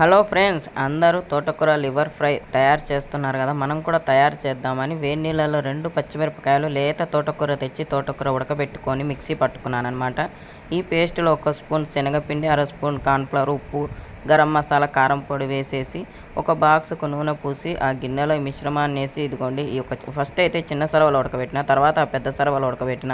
Hello friends, అందరూ తోటకూర liver fry తయారు చేస్తున్నారు కదా. మనం కూడా తయారు చేద్దామని వేడి నీళ్ళలో 2 పచ్చిమిరపకాయలు లేత తోటకూర తెచ్చి తోటకూర ఉడకబెట్టుకొని మిక్సీ పట్టుకున్నాను అనమాట. ఈ పేస్ట్లో 1 స్పూన్ శనగపిండి, 1/2 స్పూన్ కార్న్ఫ్లవర్, ఉప్పు, గరం మసాలా, కారం పొడి వేసేసి ఒక బాక్స్కు నూనె పూసి ఆ గిన్నెలో ఈ మిశ్రమాన్ని వేసి ఇదిగోండి ఈ ఫస్ట్ అయితే చిన్న సరవలో ఉడకబెట్టిన, తర్వాత ఆ పెద్ద సరవలో ఉడకబెట్టిన.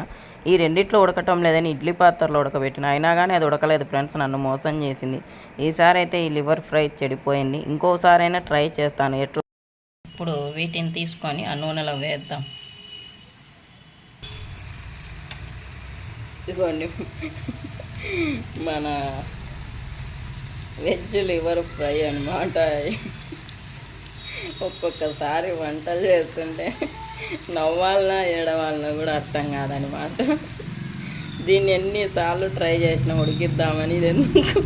ఈ రెండిట్లో ఉడకటం లేదని ఇడ్లీ పాత్రలో ఉడకబెట్టిన, అయినా కానీ అది ఉడకలేదు ఫ్రెండ్స్, నన్ను మోసం చేసింది. ఈసారి అయితే ఈ లివర్ ఫ్రై చెడిపోయింది. ఇంకోసారైనా ట్రై చేస్తాను ఎట్లా. ఇప్పుడు వీటిని తీసుకొని ఆ నూనెలో వేద్దాం. ఇదిగోండి మన వెజ్ లివర్ ఫ్రై అనమాట. ఒక్కొక్కసారి వంటలు చేస్తుంటే నవ్వాలన్నా ఏడవాలన్నా కూడా అర్థం కాదనమాట. దీన్ని ఎన్నిసార్లు ట్రై చేసినా ఉడికిద్దామని, ఇది ఎందుకు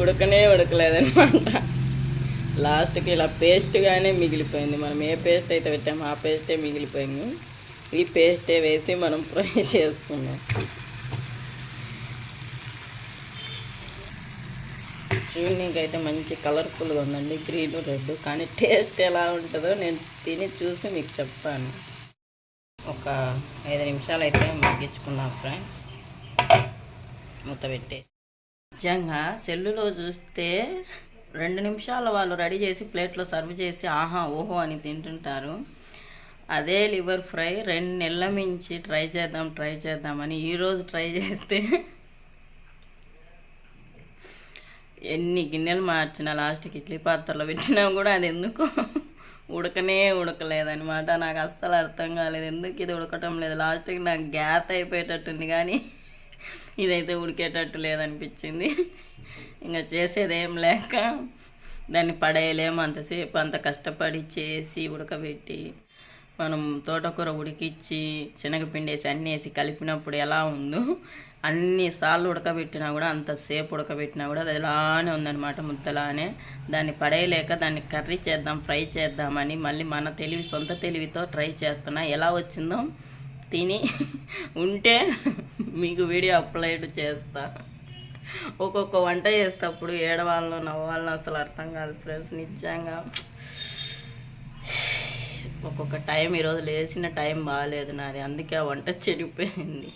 ఉడకలేదనమాట. లాస్ట్కి ఇలా పేస్ట్గానే మిగిలిపోయింది. మనం ఏ పేస్ట్ అయితే పెట్టామో ఆ పేస్టే మిగిలిపోయింది. ఈ పేస్టే వేసి మనం ఫ్రై చేసుకున్నాం. చూడడానికి అయితే మంచి కలర్ఫుల్గా ఉందండి, గ్రీన్ రెడ్. కానీ టేస్ట్ ఎలా ఉంటుందో నేను తిని చూసి మీకు చెప్తాను. ఒక 5 నిమిషాలు అయితే మగ్గించుకున్నాం ఫ్రెండ్స్, మూత పెట్టేసి. నిజంగా సెల్లులో చూస్తే 2 నిమిషాలు వాళ్ళు రెడీ చేసి ప్లేట్లో సర్వ్ చేసి ఆహా ఓహో అని తింటుంటారు. అదే లివర్ ఫ్రై 2 నెలల మించి ట్రై చేద్దామని ఈరోజు ట్రై చేస్తే ఎన్ని గిన్నెలు మార్చినా లాస్ట్కి ఇడ్లీ పాత్రలో పెట్టినా కూడా అది ఎందుకు ఉడకలేదనమాట. నాకు అస్సలు అర్థం కాలేదు ఎందుకు ఇది ఉడకటం లేదు. లాస్ట్కి నాకు గ్యాస్ అయిపోయేటట్టుంది కానీ ఇదైతే ఉడికేటట్టు లేదనిపించింది. ఇంకా చేసేదేం లేక దాన్ని పడేయలేము. అంతసేపు అంత కష్టపడి చేసి ఉడకబెట్టి మనం తోటకూర ఉడికిచ్చి శనగపిండి వేసి అన్నీ వేసి కలిపినప్పుడు ఎలా ఉందో, అన్నిసార్లు ఉడకబెట్టినా కూడా, అంతసేపు ఉడకబెట్టినా కూడా అది అలానే ఉందన్నమాట, ముద్దలానే. దాన్ని పడేయలేక దాన్ని కర్రీ చేద్దాం, ఫ్రై చేద్దామని మళ్ళీ మన సొంత తెలివితో ట్రై చేస్తున్నా. ఎలా వచ్చిందో తిని ఉంటే మీకు వీడియో అప్లోడ్ చేస్తా. ఒక్కొక్క వంట చేసేటప్పుడు ఏడవాళ్ళనో నవ్వాళ్ళనో అసలు అర్థం కాదు ఫ్రెండ్స్. నిజంగా ఒక్కొక్క టైం ఈరోజు లేచిన టైం బాగాలేదు నాది, అందుకే ఆ వంట చెడిపోయింది.